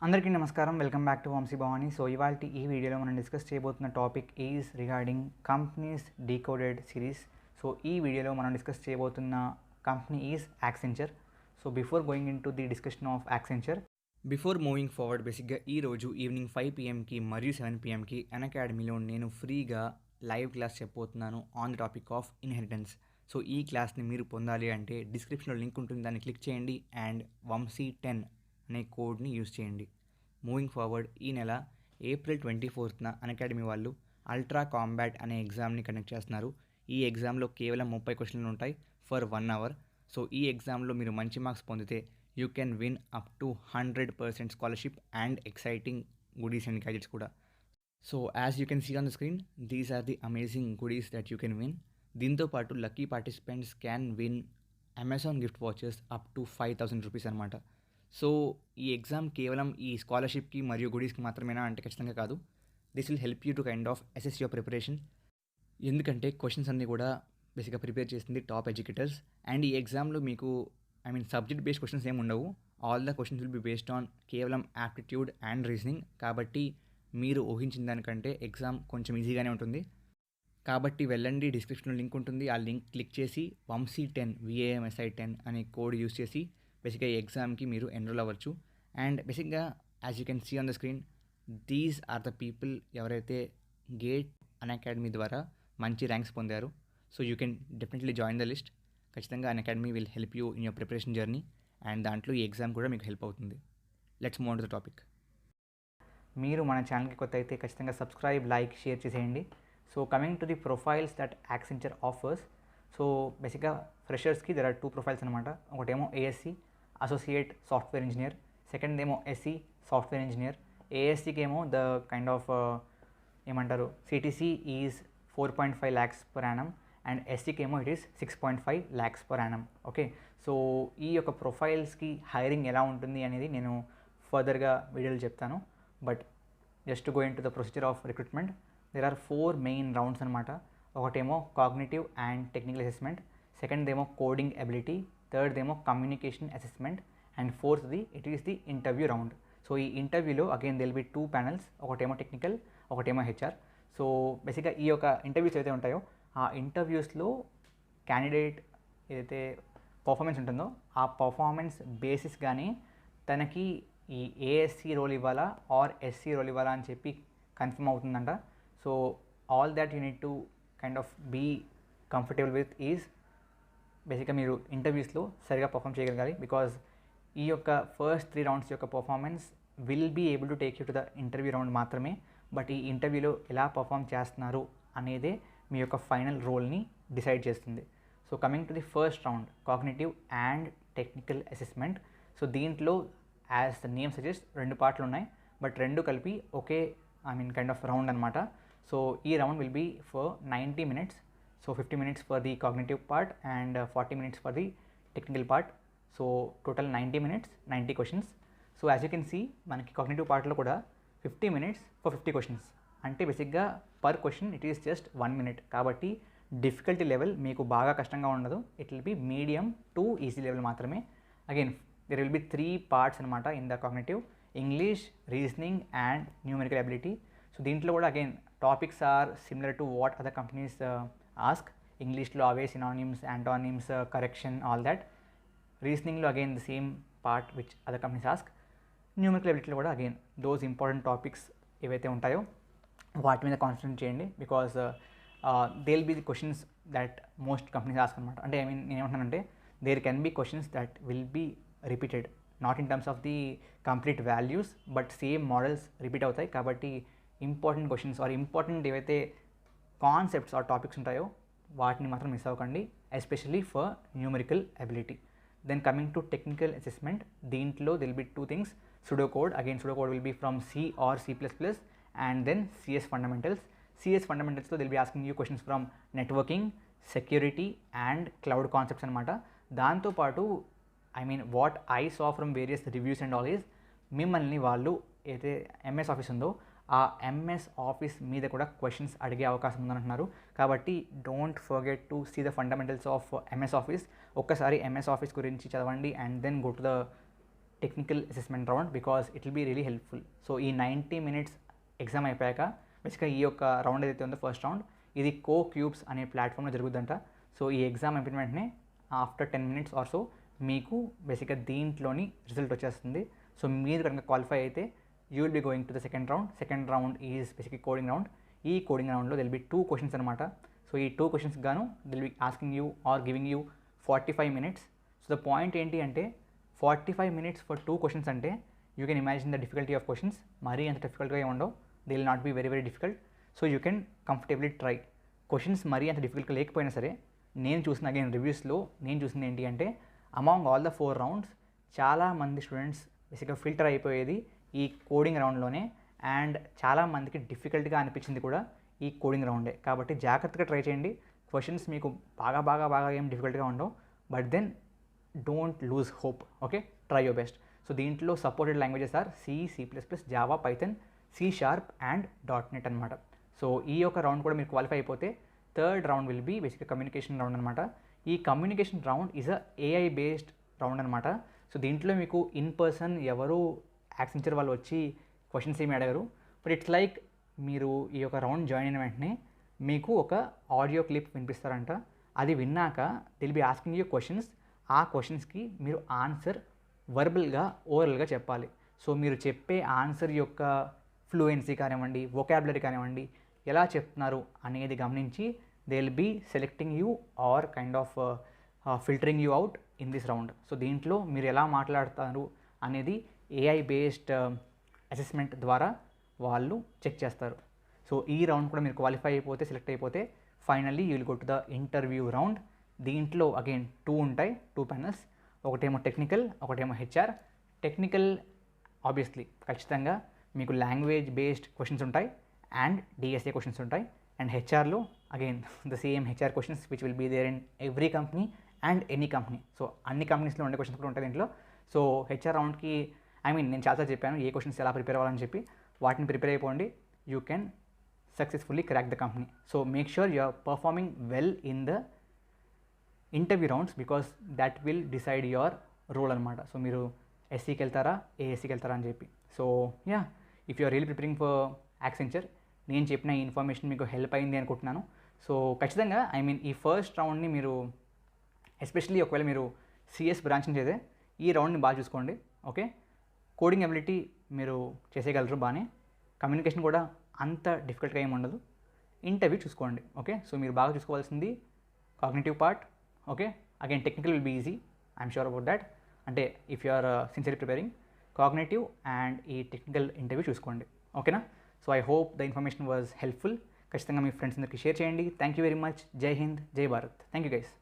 అందరికీ నమస్కారం. Welcome back to Vamsi Bhavani. So ఇవాల్టి ఈ వీడియోలో మనం డిస్కస్ చేయబోతున్న topic is regarding companies decoded series. So ఈ వీడియోలో మనం డిస్కస్ చేయబోతున్న company is Accenture. So before going into the discussion of Accenture, before moving forward, బేసిక్గా ఈరోజు ఈవినింగ్ 5 PM మరియు 7 PMకి అన్అకాడమీలో నేను ఫ్రీగా లైవ్ క్లాస్ చెప్పబోతున్నాను on the topic of inheritance. So ఈ క్లాస్ని మీరు పొందాలి అంటే డిస్క్రిప్షన్లో లింక్ ఉంటుంది, దాన్ని క్లిక్ చేయండి అండ్ వంశీ10 అనే కోడ్ని యూజ్ చేయండి. మూవింగ్ ఫార్వర్డ్, ఈ నెల April 24న అన్అకాడమీ వాళ్ళు అల్ట్రా కాంబాట్ అనే ఎగ్జామ్ని కండక్ట్ చేస్తున్నారు. ఈ ఎగ్జామ్లో కేవలం 30 క్వశ్చన్లు ఉంటాయి ఫర్ 1 అవర్. సో ఈ ఎగ్జామ్లో మీరు మంచి మార్క్స్ పొందితే you can win up to 100% scholarship and exciting goodies and gadgets కూడా. So as you can see on the screen, these are the amazing goodies that you can win. దీంతో పాటు lucky participants can win Amazon gift watches up to 5,000 rupees అనమాట. So ఈ exam కేవలం ఈ స్కాలర్షిప్కి మరియు గుడీస్కి మాత్రమేనా అంటే ఖచ్చితంగా కాదు. This will help you to kind of assess your preparation. ఎందుకంటే క్వశ్చన్స్ అన్నీ కూడా బేసిక్గా ప్రిపేర్ చేసింది టాప్ ఎడ్యుకేటర్స్. అండ్ ఈ ఎగ్జామ్లో మీకు సబ్జెక్ట్ బేస్డ్ క్వశ్చన్స్ ఏమి ఉండవు. All the questions will be based on కేవలం యాప్టిట్యూడ్ అండ్ రీజనింగ్. కాబట్టి మీరు ఊహించిన దానికంటే ఎగ్జామ్ కొంచెం ఈజీగానే ఉంటుంది. కాబట్టి వెళ్ళండి, డిస్క్రిప్షన్లో లింక్ ఉంటుంది, ఆ లింక్ క్లిక్ చేసి వంశీ10 VAMSI10 అనే కోడ్ యూస్ చేసి బేసిక్గా ఈ ఎగ్జామ్కి మీరు ఎన్రోల్ అవ్వచ్చు. అండ్ బేసిక్గా as you can see on the screen, these are the people ఎవరైతే గేట్ అన్అకాడమీ ద్వారా మంచి ర్యాంక్స్ పొందారు. So you can definitely join the list. ఖచ్చితంగా Unacademy will help you in your preparation journey and దాంట్లో ఈ exam కూడా మీకు help అవుతుంది. Let's move on to the topic. మీరు మన ఛానల్కి కొత్త అయితే ఖచ్చితంగా సబ్స్క్రైబ్, లైక్, షేర్ చేసేయండి. So coming to the profiles that Accenture offers. So బేసిక్గా ఫ్రెషర్స్కి దెర్ ఆర్ 2 ప్రొఫైల్స్ అనమాట. ఒకటేమో ASC associate software engineer, second ఏమో SE సాఫ్ట్వేర్ ఇంజనీర్. ASCకి ఏమో ద కైండ్ ఆఫ్ ఏమంటారు CTC is 4.5 lakhs per annum and SCకి ఏమో it is 6.5 lakhs per annum. Okay, so ఈ యొక్క ప్రొఫైల్స్కి హైరింగ్ ఎలా ఉంటుంది అనేది నేను ఫర్దర్గా వీడియోలు చెప్తాను. But just go into the procedure of recruitment. There are 4 main rounds అనమాట. ఒకటేమో cognitive and technical assessment, second ఏమో కోడింగ్ ఎబిలిటీ, థర్డ్ ఏమో కమ్యూనికేషన్ అసెస్మెంట్ అండ్ ఫోర్త్ది it is the interview round. So ఈ ఇంటర్వ్యూలో అగైన్ దెల్ బి 2 panels, ఒకటేమో technical, ఒకటేమో HR. So బేసిక్గా ఈ యొక్క ఇంటర్వ్యూస్ ఏదైతే ఉంటాయో ఆ ఇంటర్వ్యూస్లో క్యాండిడేట్ ఏదైతే పర్ఫార్మెన్స్ ఉంటుందో ఆ పర్ఫార్మెన్స్ బేసిస్గానే తనకి ఈ ASC రోల్ ఇవ్వాలా ఆర్ SC రోల్ ఇవ్వాలా అని చెప్పి కన్ఫర్మ్ అవుతుందంట. So all that you need to kind of be comfortable with is బేసిక్గా మీరు ఇంటర్వ్యూస్లో సరిగా పర్ఫామ్ చేయగలగాలి. బికాజ్ ఈ యొక్క ఫస్ట్ 3 rounds యొక్క performance will be able to take you to the interview round మాత్రమే. బట్ ఈ ఇంటర్వ్యూలో ఎలా పర్ఫామ్ చేస్తున్నారు అనేదే మీ యొక్క ఫైనల్ రోల్ని డిసైడ్ చేస్తుంది. So coming to the first round, cognitive and technical assessment. So దీంట్లో యాజ్ ద నేమ్ సజెస్ట్ 2 పార్ట్లు ఉన్నాయి, బట్ 2 కలిపి ఒకే కైండ్ ఆఫ్ రౌండ్ అనమాట. సో ఈ round will be for 90 minutes. So 50 minutes for the cognitive part and 40 minutes for the technical part. So total 90 minutes, 90 questions. So as you can see మనకి cognitive పార్ట్లో కూడా 50 minutes for 50 questions. అంటే బేసిక్గా per question it is just 1 minute. కాబట్టి difficulty level మీకు బాగా కష్టంగా ఉండదు. It will be medium to easy level మాత్రమే. Again there will be 3 parts అనమాట in the cognitive: English, reasoning and numerical ability. So దీంట్లో కూడా again topics are similar to what other companies ask. ఇంగ్లీష్లో అవే synonyms, antonyms, correction, all that. రీజనింగ్లో again the same part which other companies ask. Numerical అబిలిటీలో కూడా again those important topics ఏవైతే ఉంటాయో వాటి మీద కాన్సన్ట్రేట్ చేయండి. Because they will be the questions that most companies ask అనమాట. అంటే నేను ఏమంటున్నానంటే there can be questions that will be repeated, not in terms of the complete values, but same models repeat అవుతాయి. కాబట్టి ఇంపార్టెంట్ క్వశ్చన్స్ ఆర్ ఇంపార్టెంట్ ఏవైతే concepts or topics ఉంటాయో వాటిని మాత్రం మిస్ అవ్వకండి, especially for numerical ability. Then coming to technical assessment, దీంట్లో there'll be 2 things: pseudocode. Again, pseudocode will be from C or C++, and then CS fundamentals. CS fundamentals లో they'll be asking you questions from networking, security and cloud concepts అనమాట. దాంతోపాటు what I saw from various reviews and all is మిమ్మల్ని వాళ్ళు అయితే MS office ఉందో ఆ MS office మీద కూడా క్వశ్చన్స్ అడిగే అవకాశం ఉందంటున్నారు. కాబట్టి don't forget to see the fundamentals of MS office. ఒక్కసారి MS ఆఫీస్ గురించి చదవండి and then go to the technical assessment round because it will be really helpful. So ఈ 90 minutes ఎగ్జామ్ అయిపోయాక బేసిక్గా ఈ యొక్క రౌండ్ ఏదైతే ఉందో ఫస్ట్ రౌండ్ ఇది కో క్యూబ్స్ అనే ప్లాట్ఫామ్లో జరుగుద్దంట. సో ఈ ఎగ్జామ్ అయిపోయిన వెంటనే ఆఫ్టర్ 10 minutes ఆర్ సో మీకు బేసిక్గా దీంట్లోని రిజల్ట్ వచ్చేస్తుంది. సో మీరు కనుక క్వాలిఫై అయితే you will be going to the second round. Second round is basically coding round. ఈ కోడింగ్ రౌండ్లో దిల్ బీ 2 questions అనమాట. సో ఈ 2 questions గాను they'll be asking you or giving you 45 minutes. So the point ఏంటి అంటే 45 minutes for 2 questions అంటే you can imagine the difficulty of questions. మరీ అంత డిఫికల్ట్గా ఏమి ఉండవు. They will not be very very difficult. So you can comfortably try. Questions మరీ అంత డిఫికల్ట్గా లేకపోయినా సరే నేను చూసిన అగైన్ రివ్యూస్లో నేను చూసింది ఏంటి అంటే అమాంగ్ ఆల్ ద 4 rounds చాలామంది స్టూడెంట్స్ బేసిక్గా ఫిల్టర్ అయిపోయేది ఈ కోడింగ్ రౌండ్లోనే. అండ్ చాలామందికి డిఫికల్ట్గా అనిపించింది కూడా ఈ కోడింగ్ రౌండే. కాబట్టి జాగ్రత్తగా ట్రై చేయండి. క్వశ్చన్స్ మీకు బాగా ఏం డిఫికల్ట్గా ఉండవు. But then don't lose hope. Okay, try your best. So దీంట్లో supported languages are C++, Java, Python, C# and .NET అనమాట. సో ఈ యొక్క రౌండ్ కూడా మీరు క్వాలిఫై అయిపోతే థర్డ్ రౌండ్ విల్ బీ బేసిక్గా కమ్యూనికేషన్ రౌండ్ అనమాట. ఈ communication round is a AI based round అనమాట. సో దీంట్లో మీకు ఇన్ పర్సన్ ఎవరు యాక్సెంచర్ వాళ్ళు వచ్చి క్వశ్చన్స్ ఏమి అడగరు. బట్ ఇట్స్ లైక్ మీరు ఈ యొక్క రౌండ్ జాయిన్ అయిన వెంటనే మీకు ఒక ఆడియో క్లిప్ వినిపిస్తారంట. అది విన్నాక they'll be asking you questions. ఆ క్వశ్చన్స్కి మీరు ఆన్సర్ వర్బల్గా ఓరల్గా చెప్పాలి. సో మీరు చెప్పే ఆన్సర్ యొక్క ఫ్లూయెన్సీ కానివ్వండి, వొకాబులరీ కానివ్వండి, ఎలా చెప్తున్నారు అనేది గమనించి they will be selecting you are kind of filtering you out in this round. So దీంట్లో మీరు ఎలా మాట్లాడతారు అనేది AI బేస్డ్ అసెస్మెంట్ ద్వారా వాళ్ళు చెక్ చేస్తారు. సో ఈ రౌండ్ కూడా మీరు క్వాలిఫై అయిపోతే, సెలెక్ట్ అయిపోతే finally you will go to the interview round. దీంట్లో అగైన్ 2 ఉంటాయి, 2 panels. ఒకటేమో టెక్నికల్, ఒకటేమో HR. టెక్నికల్ ఆబ్వియస్లీ ఖచ్చితంగా మీకు లాంగ్వేజ్ బేస్డ్ క్వశ్చన్స్ ఉంటాయి అండ్ DSA క్వశ్చన్స్ ఉంటాయి. అండ్ హెచ్ఆర్లో again the same HR questions which will be there in every company and any company. So అన్ని కంపెనీస్లో ఉండే క్వశ్చన్స్ కూడా ఉంటాయి దీంట్లో. సో HR రౌండ్కి నేను చాలాసార్లు చెప్పాను ఏ క్వశ్చన్స్ ఎలా ప్రిపేర్ అవ్వాలని చెప్పి. వాటిని ప్రిపేర్ అయిపోండి. You can successfully crack the company. So make sure you are performing well in the interview rounds because that will decide your role అనమాట. సో మీరు SCకి వెళ్తారా, ASCకి వెళ్తారా అని చెప్పి. So yeah, if you are really preparing for Accenture, నేను చెప్పిన ఈ ఇన్ఫర్మేషన్ మీకు హెల్ప్ అయింది అనుకుంటున్నాను. సో ఖచ్చితంగా ఈ ఫస్ట్ రౌండ్ని మీరు ఎస్పెషల్లీ ఒకవేళ మీరు CS బ్రాంచ్ నుంచి అయితే ఈ రౌండ్ని బాగా చూసుకోండి. ఓకే, కోడింగ్ ఎబిలిటీ మీరు చేసేయగలరు బాగానే. కమ్యూనికేషన్ కూడా అంత డిఫికల్ట్గా ఏమి ఉండదు. ఇంటర్వ్యూ చూసుకోండి. ఓకే, సో మీరు బాగా చూసుకోవాల్సింది cognitive part. Okay, again technical will be easy, I'm sure about that. అంటే if you are sincerely preparing, cognitive and ఈ టెక్నికల్ ఇంటర్వ్యూ చూసుకోండి. ఓకేనా? So I hope the information was helpful. ఖచ్చితంగా మీ ఫ్రెండ్స్ అందరికీ షేర్ చేయండి. Thank you very much. జై హింద్, జై భారత్. Thank you guys.